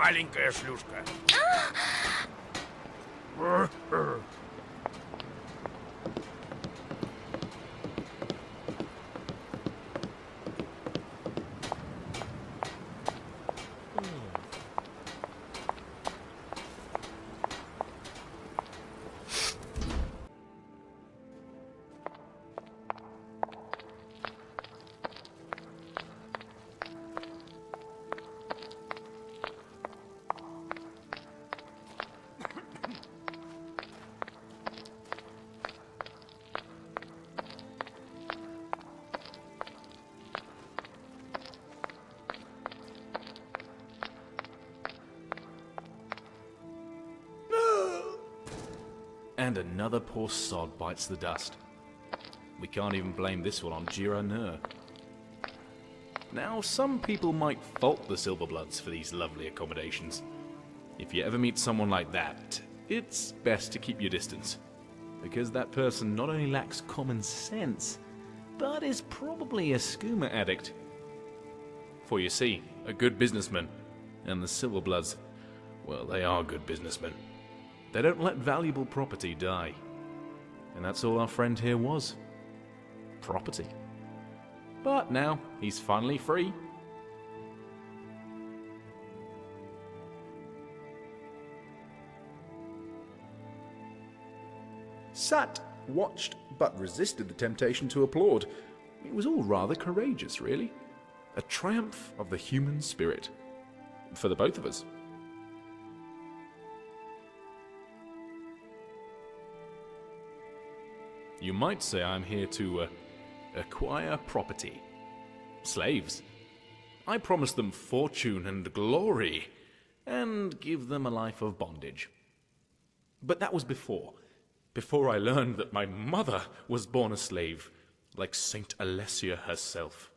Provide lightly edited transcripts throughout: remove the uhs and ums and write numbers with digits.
маленькая шлюшка. And another poor sod bites the dust. We can't even blame this one on Giranur. Now, some people might fault the Silverbloods for these lovely accommodations. If you ever meet someone like that, it's best to keep your distance. Because that person not only lacks common sense, but is probably a skooma addict. For you see, a good businessman, and the Silverbloods, well, they are good businessmen. They don't let valuable property die. And that's all our friend here was. Property. But now, he's finally free. Sat, watched, but resisted the temptation to applaud. It was all rather courageous, really. A triumph of the human spirit. For the both of us. You might say I'm here to acquire property. Slaves. I promise them fortune and glory, and give them a life of bondage. But that was before I learned that my mother was born a slave, like Saint Alessia herself.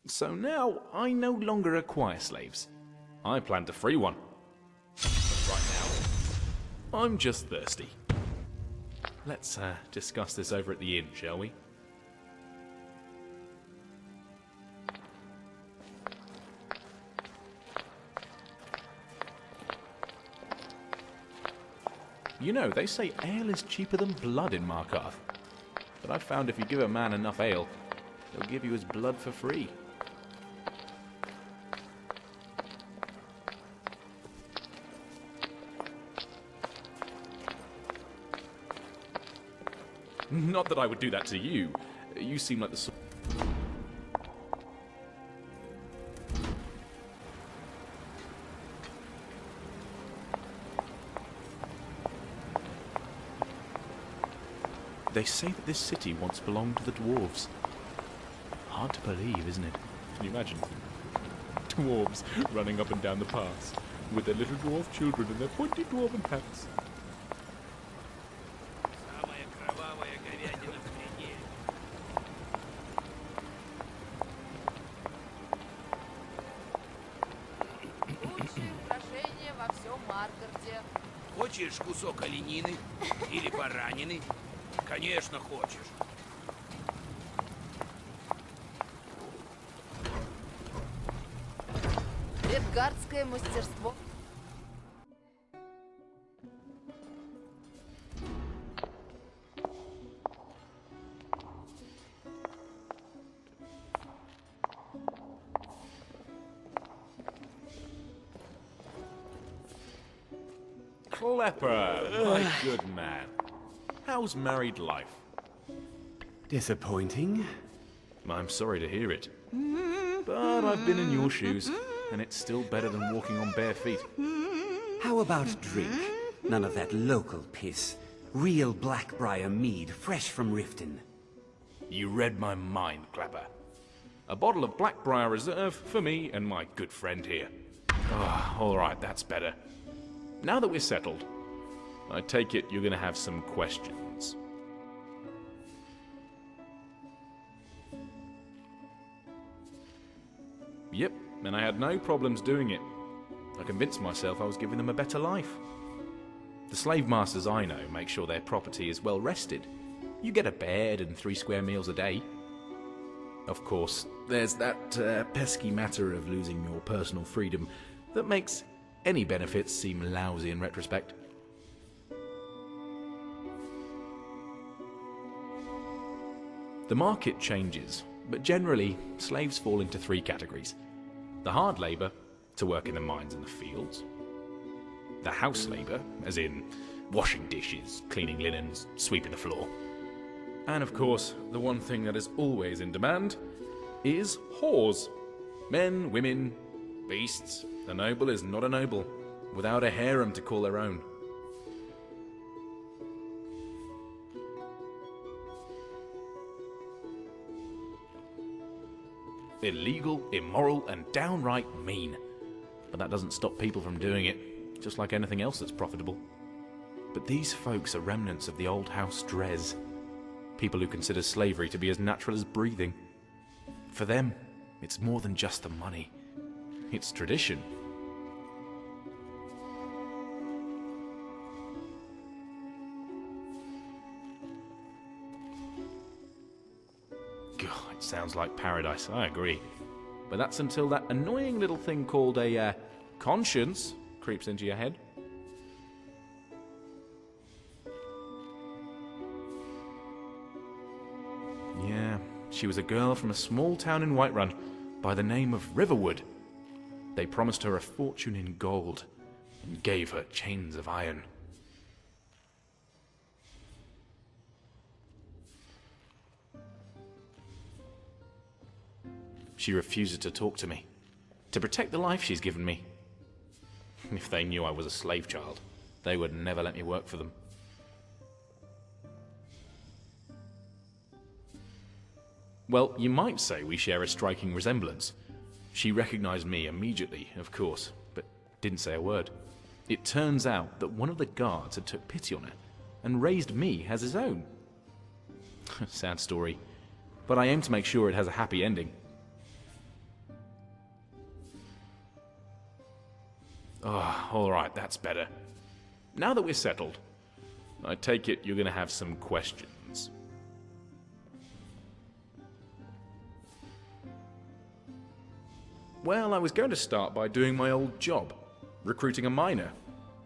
So now I no longer acquire slaves. I plan to free one. But right now, I'm just thirsty. Let's discuss this over at the inn, shall we? You know, they say ale is cheaper than blood in Markarth. But I've found if you give a man enough ale, he'll give you his blood for free. Not that I would do that to you. You seem like the sort... They say that this city once belonged to the dwarves. Hard to believe, isn't it? Can you imagine? Dwarves running up and down the paths with their little dwarf children in their pointy dwarven hats. Хочешь кусок оленины или баранины? Конечно, хочешь. Редгардское мастерство. Klepper, my good man. How's married life? Disappointing? I'm sorry to hear it. But I've been in your shoes, and it's still better than walking on bare feet. How about drink? None of that local piss. Real Blackbriar mead, fresh from Riften. You read my mind, Klepper. A bottle of Blackbriar Reserve for me and my good friend here. Ah, all right, that's better. Now that we're settled, I take it you're going to have some questions. Yep, and I had no problems doing it. I convinced myself I was giving them a better life. The slave masters I know make sure their property is well rested. You get a bed and 3 square meals a day. Of course, there's that pesky matter of losing your personal freedom that makes Any benefits seem lousy in retrospect. The market changes, but generally, slaves fall into 3 categories. The hard labour, to work in the mines and the fields. The house labour, as in washing dishes, cleaning linens, sweeping the floor. And of course, the one thing that is always in demand is whores. Men, women, beasts. A noble is not a noble without a harem to call their own. Illegal, immoral, and downright mean. But that doesn't stop people from doing it, just like anything else that's profitable. But these folks are remnants of the old house Dres. People who consider slavery to be as natural as breathing. For them, it's more than just the money. It's tradition. God, it sounds like paradise, I agree. But that's until that annoying little thing called a conscience creeps into your head. Yeah, she was a girl from a small town in Whiterun by the name of Riverwood. They promised her a fortune in gold and gave her chains of iron. She refuses to talk to me, to protect the life she's given me. If they knew I was a slave child, they would never let me work for them. Well, you might say we share a striking resemblance. She recognized me immediately, of course, but didn't say a word. It turns out that one of the guards had took pity on her and raised me as his own. Sad story, but I aim to make sure it has a happy ending. Oh, alright, that's better. Now that we're settled, I take it you're going to have some questions. Well, I was going to start by doing my old job, recruiting a miner.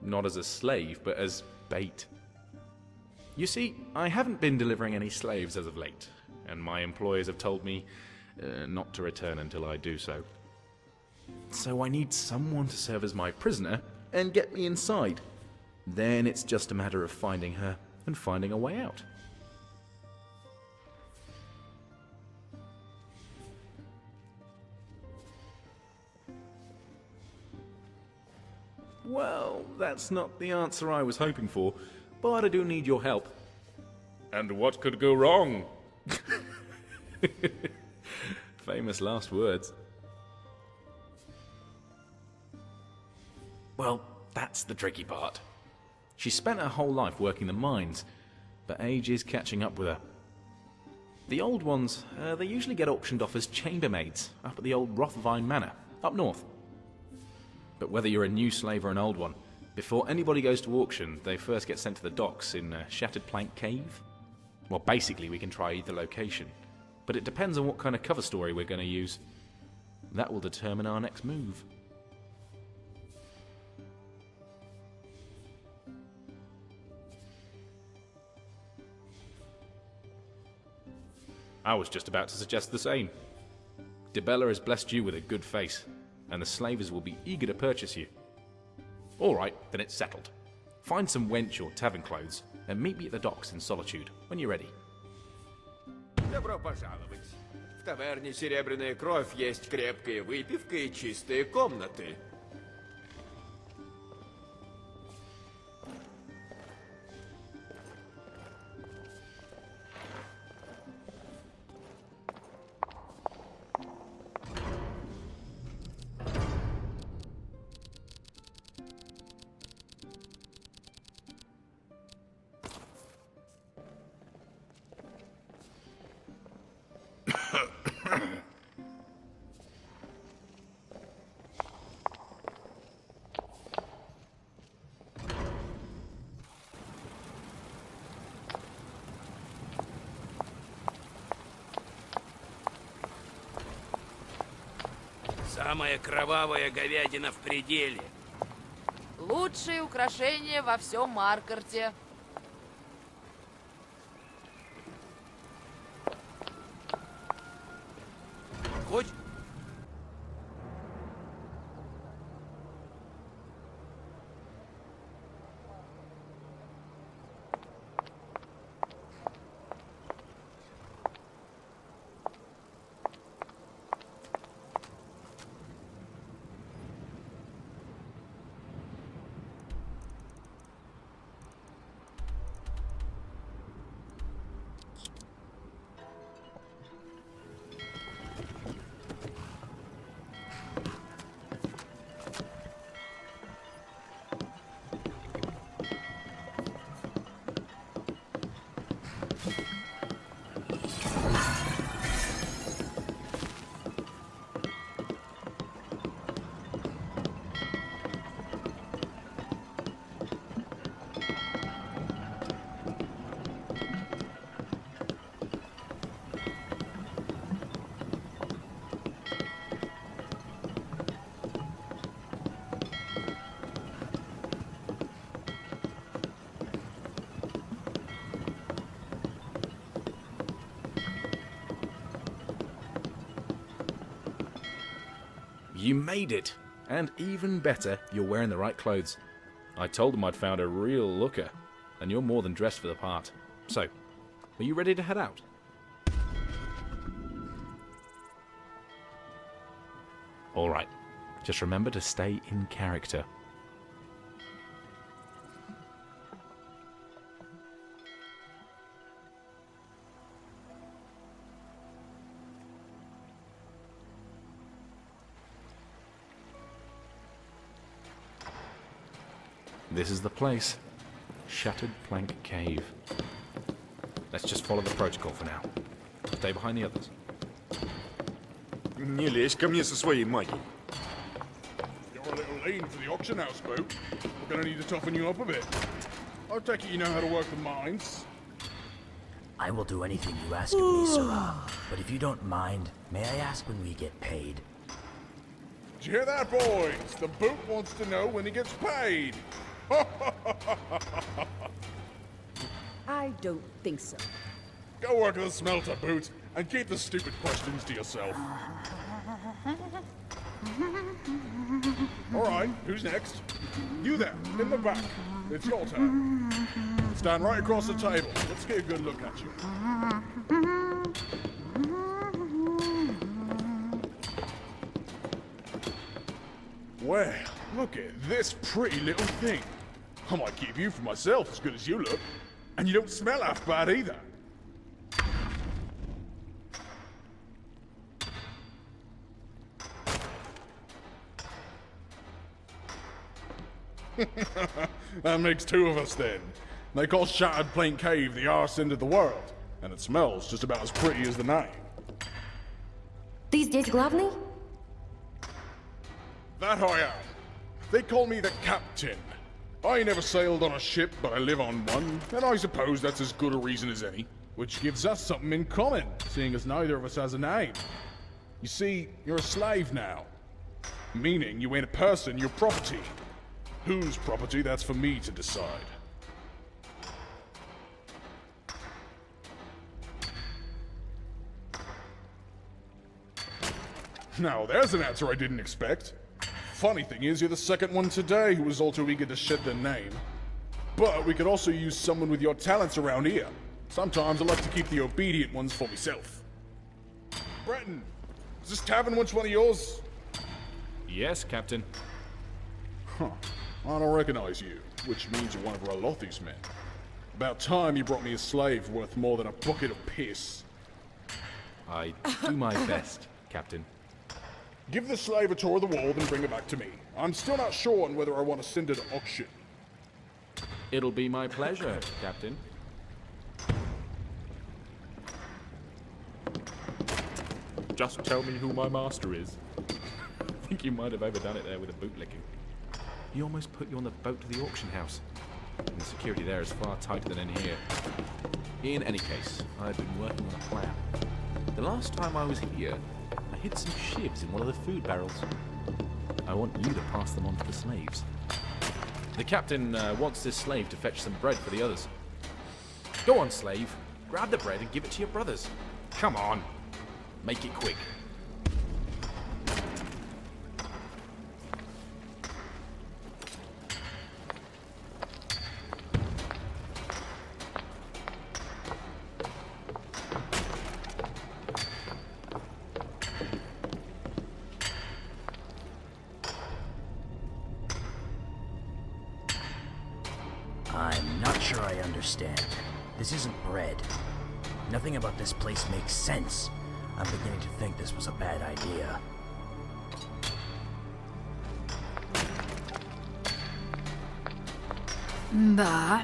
Not as a slave, but as bait. You see, I haven't been delivering any slaves as of late, and my employers have told me not to return until I do so. So I need someone to serve as my prisoner and get me inside. Then it's just a matter of finding her and finding a way out. Well, that's not the answer I was hoping for, but I do need your help. And what could go wrong? Famous last words. Well, that's the tricky part. She spent her whole life working the mines, but age is catching up with her. The old ones, they usually get auctioned off as chambermaids up at the old Rothvine Manor, up north. But whether you're a new slave or an old one, before anybody goes to auction, they first get sent to the docks in Shattered Plank Cave. Well, basically we can try either location, but it depends on what kind of cover story we're going to use. That will determine our next move. I was just about to suggest the same. Dibella has blessed you with a good face, and the slavers will be eager to purchase you. Alright, then it's settled. Find some wench or tavern clothes, and meet me at the docks in Solitude, when you're ready. Добро пожаловать. В таверне «Серебряная кровь» есть крепкая выпивка и чистые комнаты. Самая кровавая говядина в пределе. Лучшие украшения во всем Маркарте. Хоть? You made it! And even better, you're wearing the right clothes. I told them I'd found a real looker, and you're more than dressed for the part. So, are you ready to head out? Alright, just remember to stay in character. This is the place. Shattered Plank Cave. Let's just follow the protocol for now. Stay behind the others. Не лезь ко мне со своей магией. You're a little lean for the auction house, Boo. We're gonna need to toughen you up a bit. I take it you know how to work the mines. I will do anything you ask of me, sir. But if you don't mind, may I ask when we get paid? Did you hear that, boys? The boot wants to know when he gets paid. I don't think so. Go work at the smelter, Boot, and keep the stupid questions to yourself. All right, who's next? You there, in the back. It's your turn. Stand right across the table. Let's get a good look at you. Well, look at this pretty little thing. I might keep you for myself as good as you look. And you don't smell half bad either. That makes two of us then. They call Shattered Plank Cave the arse end of the world. And it smells just about as pretty as the name. Ты здесь главный? That I am. They call me the captain. I never sailed on a ship, but I live on one, and I suppose that's as good a reason as any. Which gives us something in common, seeing as neither of us has a name. You see, you're a slave now. Meaning you ain't a person, you're property. Whose property, that's for me to decide. Now, there's an answer I didn't expect. Funny thing is, you're the second one today who was all too eager to shed their name. But we could also use someone with your talents around here. Sometimes I like to keep the obedient ones for myself. Breton, does this tavern once one of yours? Yes, Captain. Huh. I don't recognize you, which means you're one of Ralothi's men. About time you brought me a slave worth more than a bucket of piss. I do my best, Captain. Give the slave a tour of the wall, then bring it back to me. I'm still not sure on whether I want to send it to auction. It'll be my pleasure, Captain. Just tell me who my master is. I think you might have overdone it there with a bootlicking. He almost put you on the boat to the auction house. And the security there is far tighter than in here. In any case, I've been working on a plan. The last time I was here, I hid some shivs in one of the food barrels. I want you to pass them on to the slaves. The captain wants this slave to fetch some bread for the others. Go on, slave. Grab the bread and give it to your brothers. Come on. Make it quick. I'm not sure I understand. This isn't bread. Nothing about this place makes sense. I'm beginning to think this was a bad idea. Да.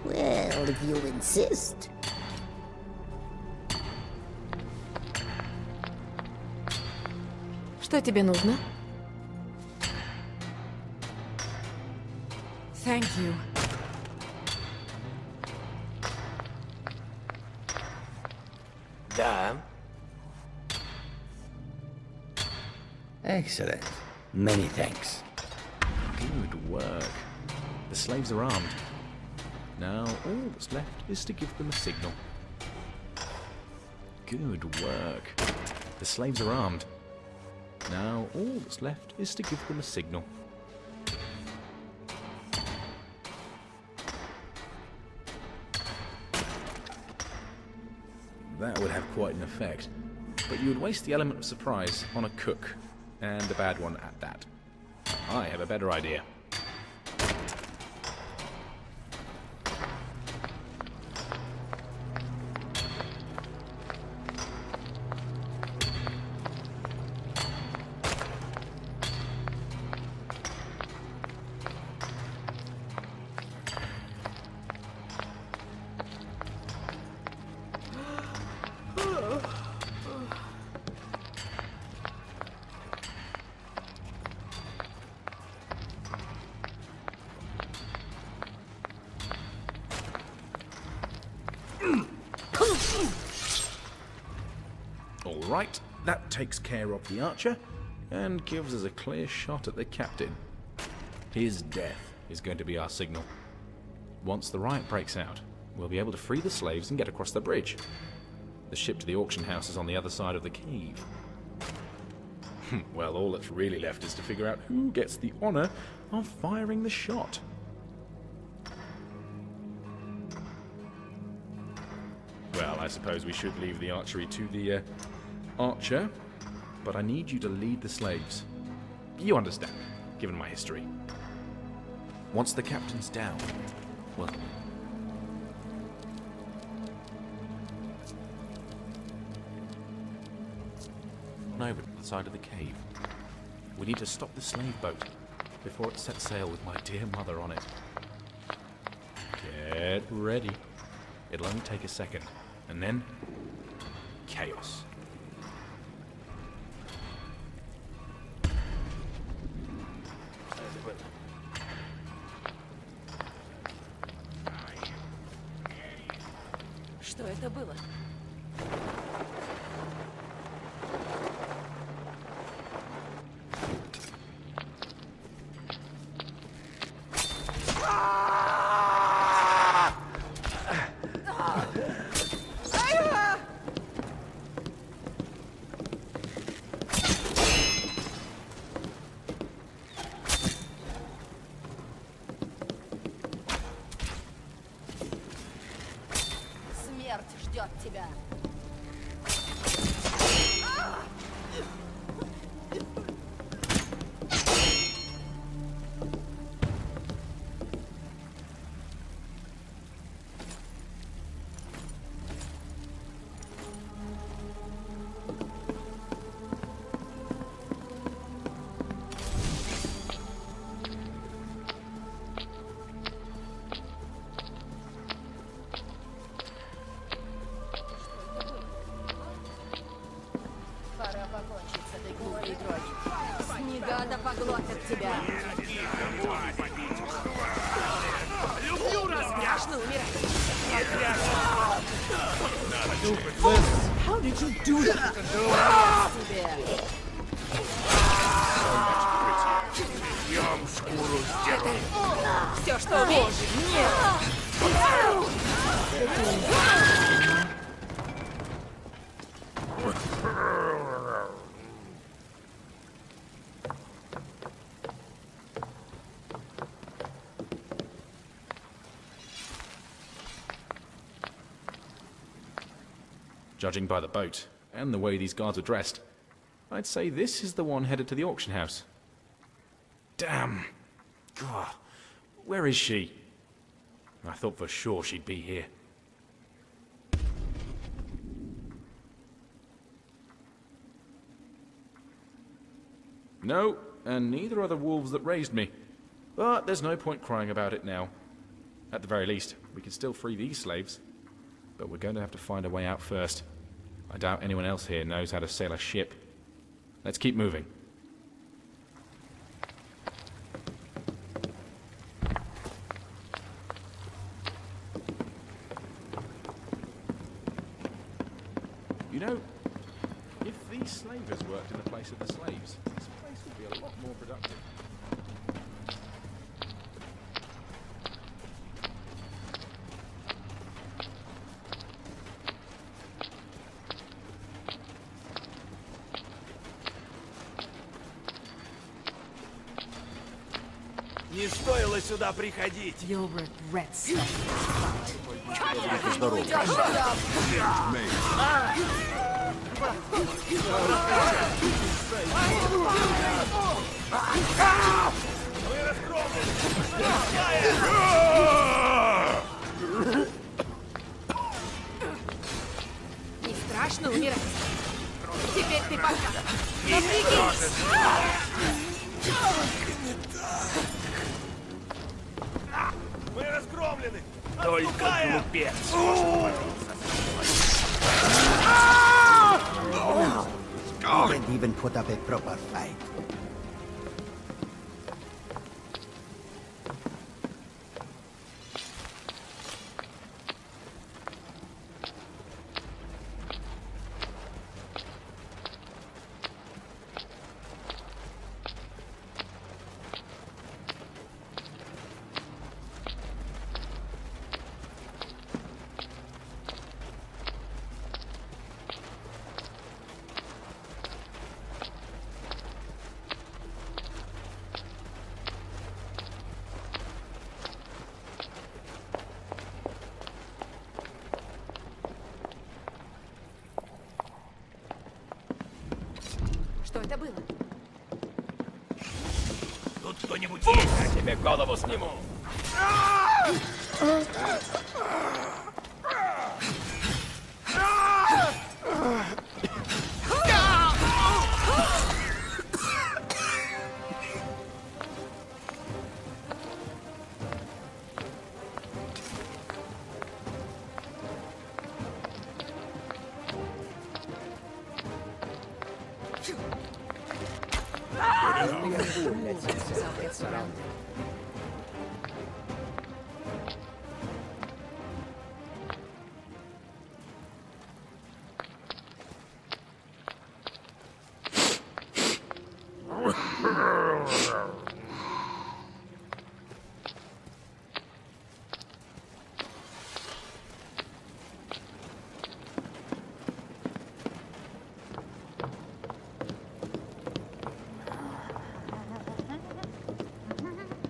Well, if you insist. Что тебе нужно? Thank you. Да. Excellent. Many thanks. Good work. The slaves are armed. Now all that's left is to give them a signal. Good work. The slaves are armed. Now all that's left is to give them a signal. That would have quite an effect, but you would waste the element of surprise on a cook, and a bad one at that. I have a better idea. Alright, that takes care of the archer, and gives us a clear shot at the captain. His death is going to be our signal. Once the riot breaks out, we'll be able to free the slaves and get across the bridge. The ship to the auction house is on the other side of the cave. Well, all that's really left is to figure out who gets the honor of firing the shot. Well, I suppose we should leave the archery to the archer, but I need you to lead the slaves. You understand, given my history. Once the captain's down, well... over to the side of the cave. We need to stop the slave boat before it sets sail with my dear mother on it. Get ready. It'll only take a second, and then... chaos. Что это было? Смерть ждет тебя. Пора покончить с этой глупой игрой. Снегада поглотят тебя. Люблю разгряжно умирать. How did you do that? Тебе. Все, что умеешь. Judging by the boat, and the way these guards are dressed, I'd say this is the one headed to the auction house. Damn! God, where is she? I thought for sure she'd be here. No, and neither are the wolves that raised me. But there's no point crying about it now. At the very least, we can still free these slaves. But we're going to have to find a way out first. I doubt anyone else here knows how to sail a ship. Let's keep moving. You know, if these slavers worked in the place of the slaves, this place would be a lot more productive. Не стоило сюда приходить. You'll regret Не страшно умирать. Теперь ты пока. Напрягись. Мы разгромлены. Только глупец. Can't even put up a proper fight. Что это было? Тут кто-нибудь есть? Я тебе голову сниму.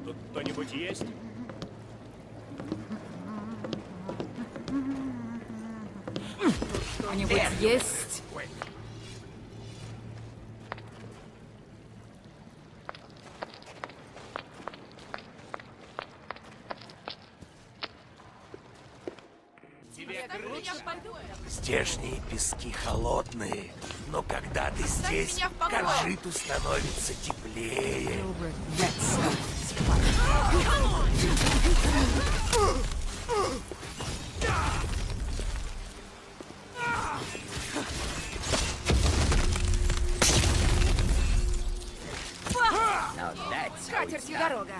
Тут кто-нибудь есть? Кто-нибудь есть? Здешние пески холодные, но когда ты здесь, как житу становится теплее. You'll regret Now that's how it's Катертью done. дорога.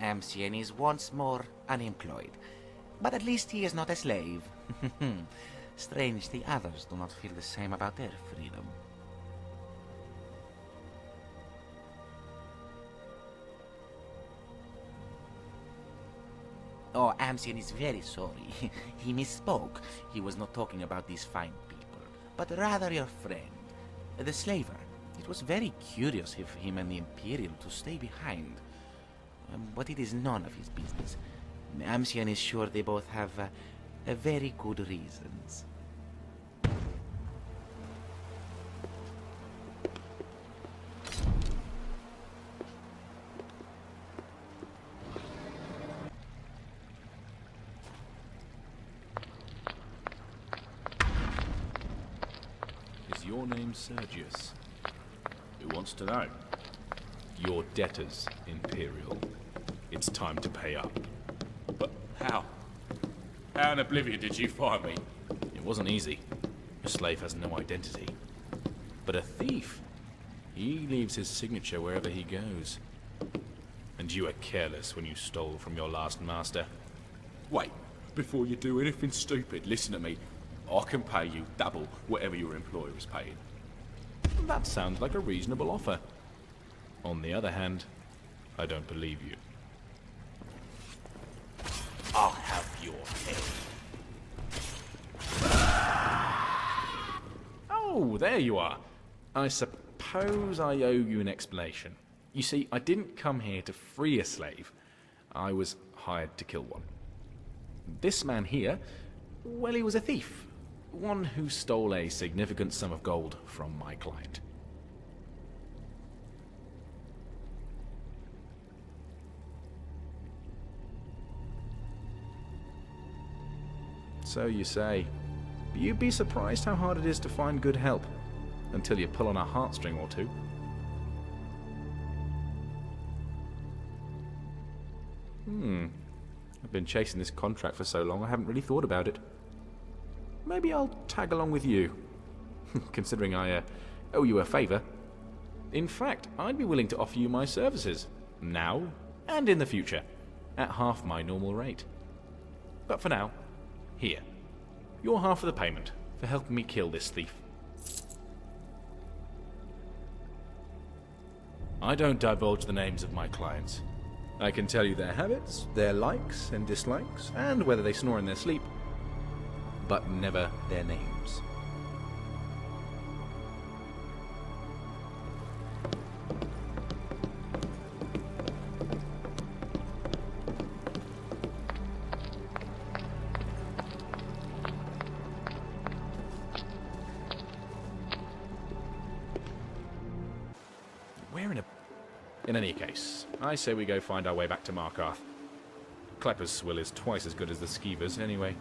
Amsian is once more unemployed. But at least he is not a slave. Strange the others do not feel the same about their freedom. Oh, Amsian is very sorry. He misspoke. He was not talking about these fine people, but rather your friend, the slaver. It was very curious of him and the Imperial to stay behind. But it is none of his business. Amsian is sure they both have very good reasons. Is your name Sergius? Who wants to know? Your debtors, Imperial. It's time to pay up. But how? How in oblivion did you find me? It wasn't easy. A slave has no identity. But a thief, he leaves his signature wherever he goes. And you were careless when you stole from your last master. Wait, before you do anything stupid, listen to me. I can pay you double whatever your employer is paying. That sounds like a reasonable offer. On the other hand, I don't believe you. I'll have your head. Oh, there you are. I suppose I owe you an explanation. You see, I didn't come here to free a slave. I was hired to kill one. This man here, well, he was a thief. One who stole a significant sum of gold from my client. So you say. But you'd be surprised how hard it is to find good help, until you pull on a heartstring or two. I've been chasing this contract for so long I haven't really thought about it. Maybe I'll tag along with you, considering I owe you a favor. In fact, I'd be willing to offer you my services, now and in the future, at half my normal rate. But for now, here. You're half of the payment for helping me kill this thief. I don't divulge the names of my clients. I can tell you their habits, their likes and dislikes, and whether they snore in their sleep, but never their names. In any case, I say we go find our way back to Markarth. Klepper's swill is twice as good as the Skeever's anyway.